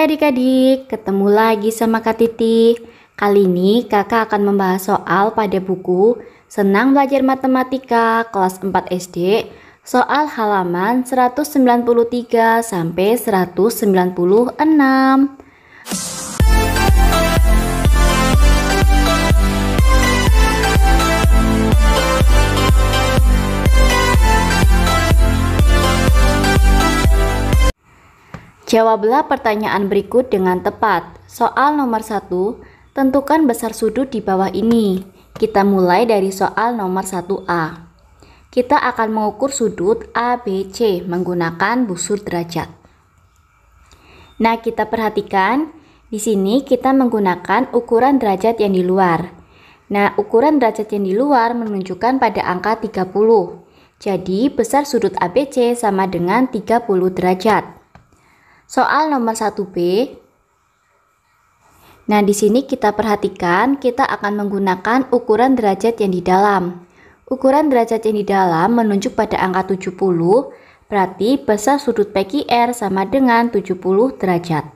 adik-adik, ketemu lagi sama Kak Titi. Kali ini kakak akan membahas soal pada buku Senang Belajar Matematika kelas 4 SD, soal halaman 193 sampai 196. Jawablah pertanyaan berikut dengan tepat. Soal nomor 1, tentukan besar sudut di bawah ini. Kita mulai dari soal nomor 1A. Kita akan mengukur sudut ABC menggunakan busur derajat. Nah, kita perhatikan di sini kita menggunakan ukuran derajat yang di luar. Nah, ukuran derajat yang di luar menunjukkan pada angka 30. Jadi, besar sudut ABC sama dengan 30 derajat. Soal nomor 1B. Nah, di sini kita perhatikan kita akan menggunakan ukuran derajat yang di dalam. Ukuran derajat yang di dalam menunjuk pada angka 70, berarti besar sudut PQR sama dengan 70 derajat.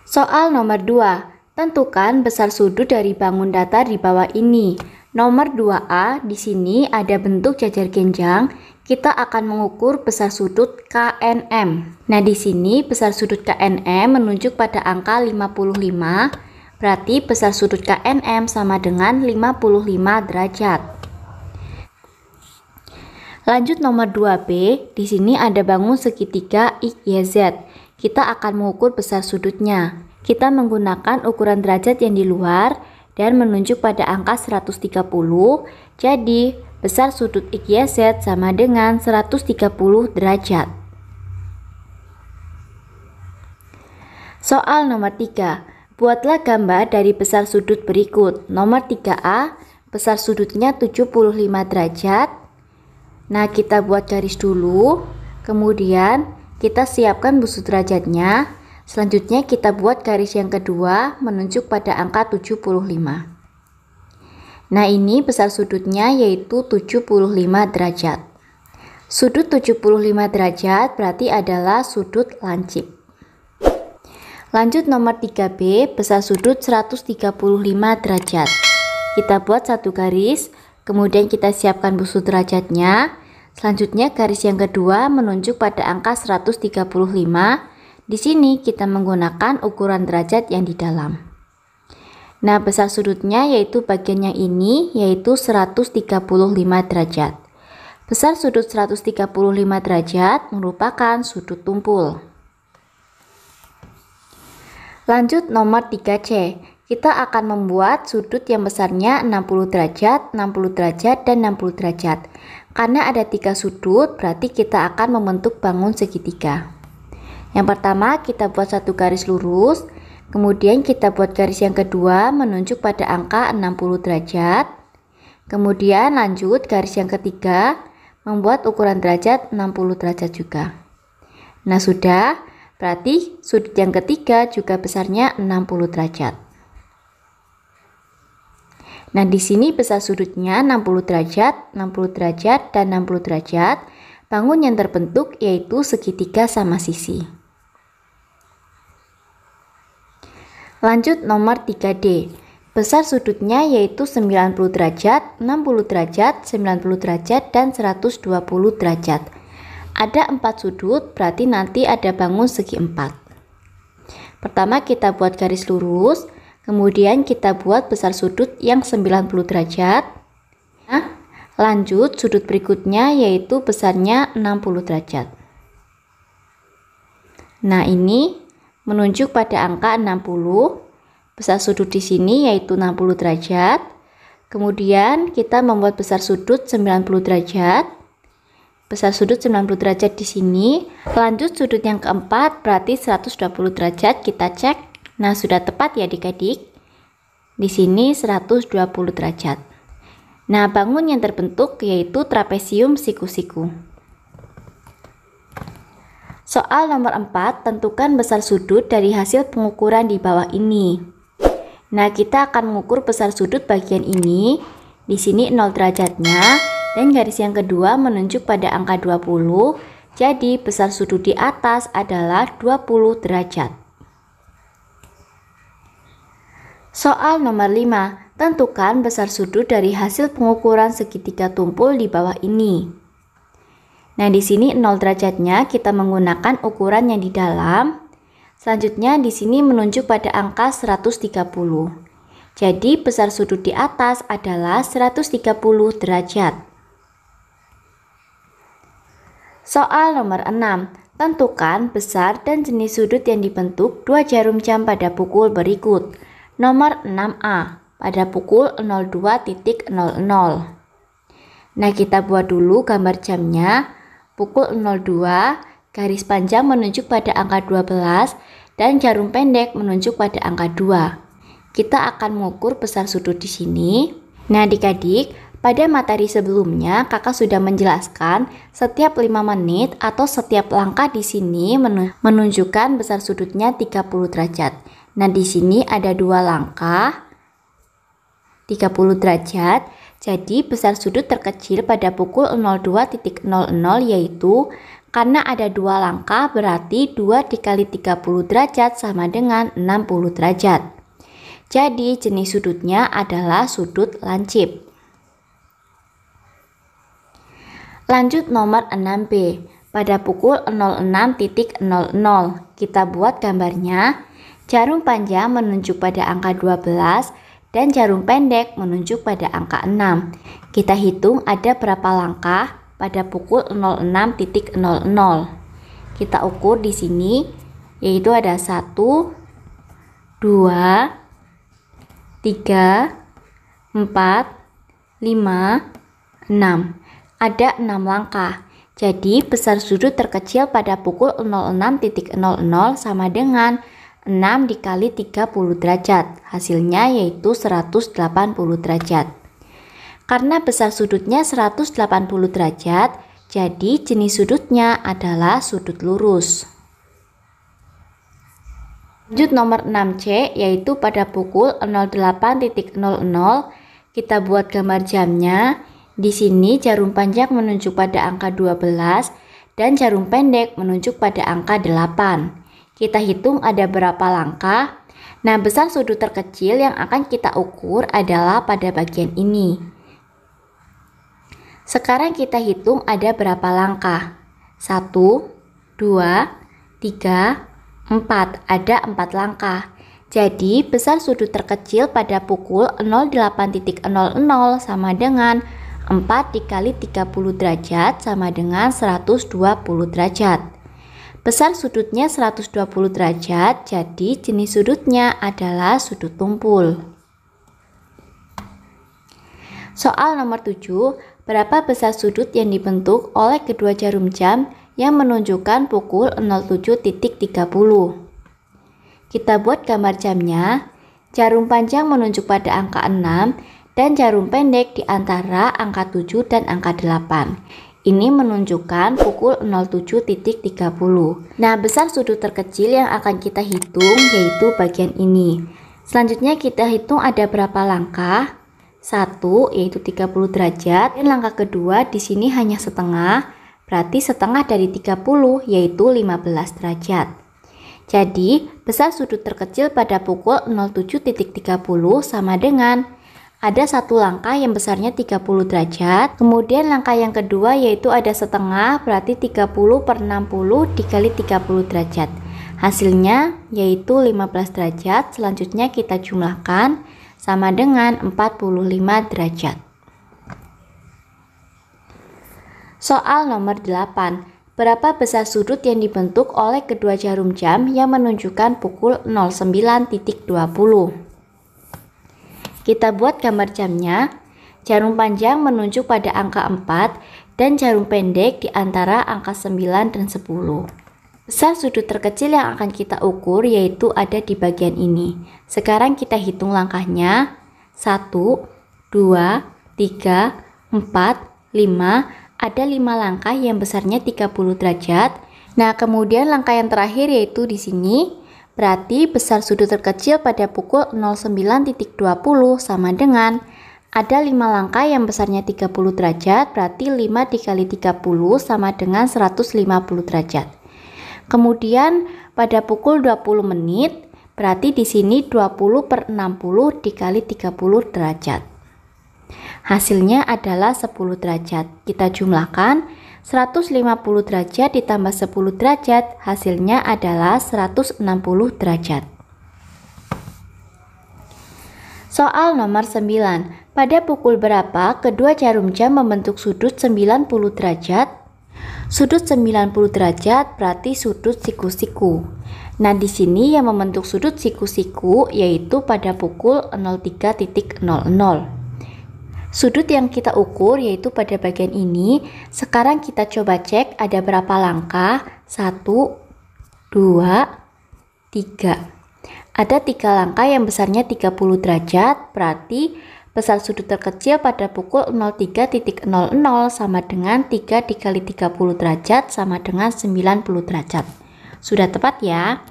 Soal nomor 2. Tentukan besar sudut dari bangun datar di bawah ini. Nomor 2A, di sini ada bentuk jajar genjang. Kita akan mengukur besar sudut KNM. Nah, di sini besar sudut KNM menunjuk pada angka 55. Berarti besar sudut KNM sama dengan 55 derajat. Lanjut nomor 2B, di sini ada bangun segitiga XYZ. Kita akan mengukur besar sudutnya. Kita menggunakan ukuran derajat yang di luar dan menunjuk pada angka 130, jadi besar sudut XYZ sama dengan 130 derajat. Soal nomor 3, buatlah gambar dari besar sudut berikut. Nomor 3A, besar sudutnya 75 derajat. Nah, kita buat garis dulu, kemudian kita siapkan busur derajatnya. Selanjutnya kita buat garis yang kedua menunjuk pada angka 75. Nah, ini besar sudutnya yaitu 75 derajat. Sudut 75 derajat berarti adalah sudut lancip. Lanjut nomor 3B, besar sudut 135 derajat. Kita buat satu garis, kemudian kita siapkan busur derajatnya. Selanjutnya garis yang kedua menunjuk pada angka 135. Di sini kita menggunakan ukuran derajat yang di dalam. Nah, besar sudutnya yaitu bagian yang ini yaitu 135 derajat. Besar sudut 135 derajat merupakan sudut tumpul. Lanjut nomor 3C. Kita akan membuat sudut yang besarnya 60 derajat, 60 derajat, dan 60 derajat. Karena ada 3 sudut, berarti kita akan membentuk bangun segitiga. Yang pertama kita buat satu garis lurus, kemudian kita buat garis yang kedua menunjuk pada angka 60 derajat. Kemudian lanjut garis yang ketiga membuat ukuran derajat 60 derajat juga. Nah, sudah, berarti sudut yang ketiga juga besarnya 60 derajat. Nah, di sini besar sudutnya 60 derajat, 60 derajat, dan 60 derajat. Bangun yang terbentuk yaitu segitiga sama sisi. Lanjut nomor 3D. Besar sudutnya yaitu 90 derajat, 60 derajat, 90 derajat, dan 120 derajat. Ada 4 sudut, berarti nanti ada bangun segi 4. Pertama kita buat garis lurus, kemudian kita buat besar sudut yang 90 derajat. Nah, lanjut sudut berikutnya yaitu besarnya 60 derajat. Nah, ini menunjuk pada angka 60. Besar sudut di sini yaitu 60 derajat. Kemudian kita membuat besar sudut 90 derajat. Besar sudut 90 derajat di sini. Lanjut sudut yang keempat berarti 120 derajat, kita cek. Nah, sudah tepat ya adik-adik. Di sini 120 derajat. Nah, bangun yang terbentuk yaitu trapesium siku-siku. Soal nomor 4, tentukan besar sudut dari hasil pengukuran di bawah ini. Nah, kita akan mengukur besar sudut bagian ini. Di sini 0 derajatnya, dan garis yang kedua menunjuk pada angka 20. Jadi besar sudut di atas adalah 20 derajat. Soal nomor 5. Tentukan besar sudut dari hasil pengukuran segitiga tumpul di bawah ini. Nah, di sini 0 derajatnya kita menggunakan ukuran yang di dalam. Selanjutnya di sini menunjuk pada angka 130. Jadi besar sudut di atas adalah 130 derajat. Soal nomor 6. Tentukan besar dan jenis sudut yang dibentuk dua jarum jam pada pukul berikut. Nomor 6A pada pukul 02.00. Nah, kita buat dulu gambar jamnya. Pukul 02, garis panjang menunjuk pada angka 12 dan jarum pendek menunjuk pada angka 2. Kita akan mengukur besar sudut di sini. Nah, adik-adik, pada materi sebelumnya kakak sudah menjelaskan setiap 5 menit atau setiap langkah di sini menunjukkan besar sudutnya 30 derajat. Nah, di sini ada 2 langkah 30 derajat. Jadi besar sudut terkecil pada pukul 02.00 yaitu karena ada 2 langkah berarti 2 dikali 30 derajat sama dengan 60 derajat. Jadi jenis sudutnya adalah sudut lancip. Lanjut nomor 6B. Pada pukul 06.00 kita buat gambarnya. Jarum panjang menunjuk pada angka 12 dan jarum pendek menunjuk pada angka 6. Kita hitung ada berapa langkah pada pukul 06.00. Kita ukur di sini yaitu ada 1, 2, 3, 4, 5, 6. Ada 6 langkah. Jadi besar sudut terkecil pada pukul 06.00 sama dengan 6 dikali 30 derajat. Hasilnya yaitu 180 derajat. Karena besar sudutnya 180 derajat, jadi jenis sudutnya adalah sudut lurus. Lanjut nomor 6C yaitu pada pukul 08.00 kita buat gambar jamnya. Di sini jarum panjang menunjuk pada angka 12 dan jarum pendek menunjuk pada angka 8. Kita hitung ada berapa langkah. Nah, besar sudut terkecil yang akan kita ukur adalah pada bagian ini. Sekarang kita hitung ada berapa langkah. 1, 2, 3, 4. Ada 4 langkah. Jadi besar sudut terkecil pada pukul 08.00 sama dengan 4 dikali 30 derajat sama dengan 120 derajat. Besar sudutnya 120 derajat, jadi jenis sudutnya adalah sudut tumpul. Soal nomor 7, berapa besar sudut yang dibentuk oleh kedua jarum jam yang menunjukkan pukul 07.30? Kita buat gambar jamnya. Jarum panjang menunjuk pada angka 6 dan jarum pendek di antara angka 7 dan angka 8. Ini menunjukkan pukul 07.30. Nah, besar sudut terkecil yang akan kita hitung yaitu bagian ini. Selanjutnya kita hitung ada berapa langkah. 1 yaitu 30 derajat dan langkah kedua di sini hanya setengah, berarti setengah dari 30 yaitu 15 derajat. Jadi, besar sudut terkecil pada pukul 07.30 sama dengan ada 1 langkah yang besarnya 30 derajat, kemudian langkah yang kedua yaitu ada setengah, berarti 30 per 60 dikali 30 derajat. Hasilnya yaitu 15 derajat, selanjutnya kita jumlahkan sama dengan 45 derajat. Soal nomor 8. Berapa besar sudut yang dibentuk oleh kedua jarum jam yang menunjukkan pukul 09.20? Kita buat gambar jamnya. Jarum panjang menunjuk pada angka 4 dan jarum pendek di antara angka 9 dan 10. Besar sudut terkecil yang akan kita ukur yaitu ada di bagian ini. Sekarang kita hitung langkahnya. 1, 2, 3, 4, 5. Ada 5 langkah yang besarnya 30 derajat. Nah, kemudian langkah yang terakhir yaitu di sini. Berarti besar sudut terkecil pada pukul 09.20 sama dengan Ada 5 langkah yang besarnya 30 derajat, berarti 5 dikali 30 sama dengan 150 derajat. Kemudian pada pukul 20 menit, berarti di sini 20 per 60 dikali 30 derajat. Hasilnya adalah 10 derajat. Kita jumlahkan 150 derajat ditambah 10 derajat, hasilnya adalah 160 derajat. Soal nomor 9. Pada pukul berapa kedua jarum jam membentuk sudut 90 derajat? Sudut 90 derajat berarti sudut siku-siku. Nah, di sini yang membentuk sudut siku-siku yaitu pada pukul 03.00. Sudut yang kita ukur yaitu pada bagian ini. Sekarang kita coba cek ada berapa langkah. 1, 2, 3. Ada 3 langkah yang besarnya 30 derajat, berarti besar sudut terkecil pada pukul 03.00 sama dengan 3 dikali 30 derajat sama dengan 90 derajat. Sudah tepat ya?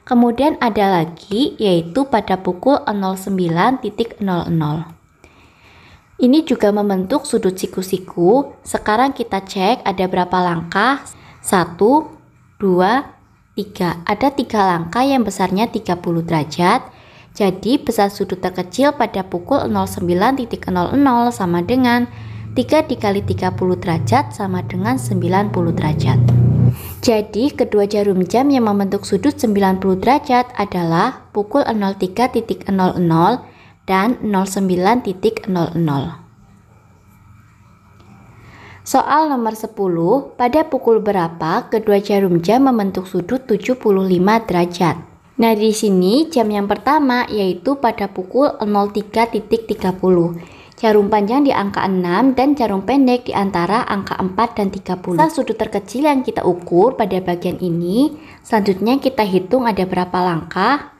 Kemudian ada lagi yaitu pada pukul 09.00. Ini juga membentuk sudut siku-siku. Sekarang kita cek ada berapa langkah. 1, 2, 3. Ada 3 langkah yang besarnya 30 derajat. Jadi besar sudut terkecil pada pukul 09.00 sama dengan 3 dikali 30 derajat sama dengan 90 derajat. Jadi kedua jarum jam yang membentuk sudut 90 derajat adalah pukul 03.00 dan 09.00. Soal nomor 10, pada pukul berapa kedua jarum jam membentuk sudut 75 derajat? Nah, di sini jam yang pertama yaitu pada pukul 03.30. Jarum panjang di angka 6 dan jarum pendek di antara angka 4 dan 30. Nah, sudut terkecil yang kita ukur pada bagian ini. Selanjutnya kita hitung ada berapa langkah.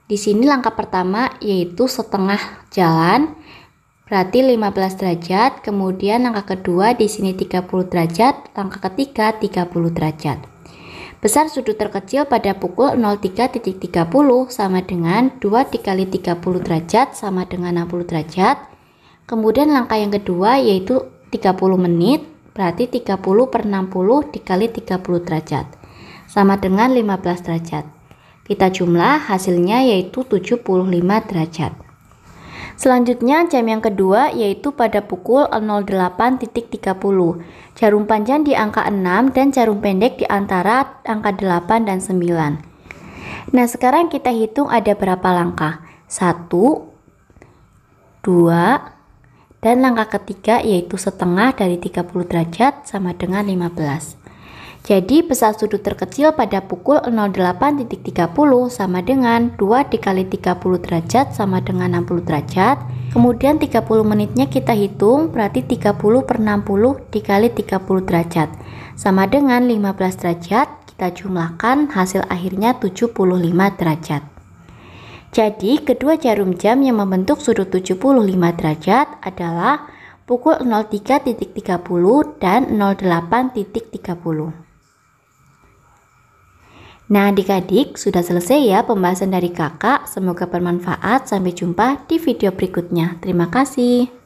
Di sini langkah pertama yaitu setengah jalan, berarti 15 derajat. Kemudian langkah kedua di sini 30 derajat, langkah ketiga 30 derajat. Besar sudut terkecil pada pukul 03.30 sama dengan 2 dikali 30 derajat sama dengan 60 derajat. Kemudian langkah yang kedua yaitu 30 menit, berarti 30 per 60 dikali 30 derajat sama dengan 15 derajat. Kita jumlah hasilnya yaitu 75 derajat. Selanjutnya jam yang kedua yaitu pada pukul 08.30. Jarum panjang di angka 6 dan jarum pendek di antara angka 8 dan 9. Nah, sekarang kita hitung ada berapa langkah. 1, 2, dan langkah ketiga yaitu setengah dari 30 derajat sama dengan 15. Jadi besar sudut terkecil pada pukul 08.30 sama dengan 2 dikali 30 derajat sama dengan 60 derajat. Kemudian 30 menitnya kita hitung, berarti 30 per 60 dikali 30 derajat sama dengan 15 derajat. Kita jumlahkan, hasil akhirnya 75 derajat. Jadi kedua jarum jam yang membentuk sudut 75 derajat adalah pukul 03.30 dan 08.30. Nah, adik-adik, sudah selesai ya pembahasan dari kakak. Semoga bermanfaat. Sampai jumpa di video berikutnya. Terima kasih.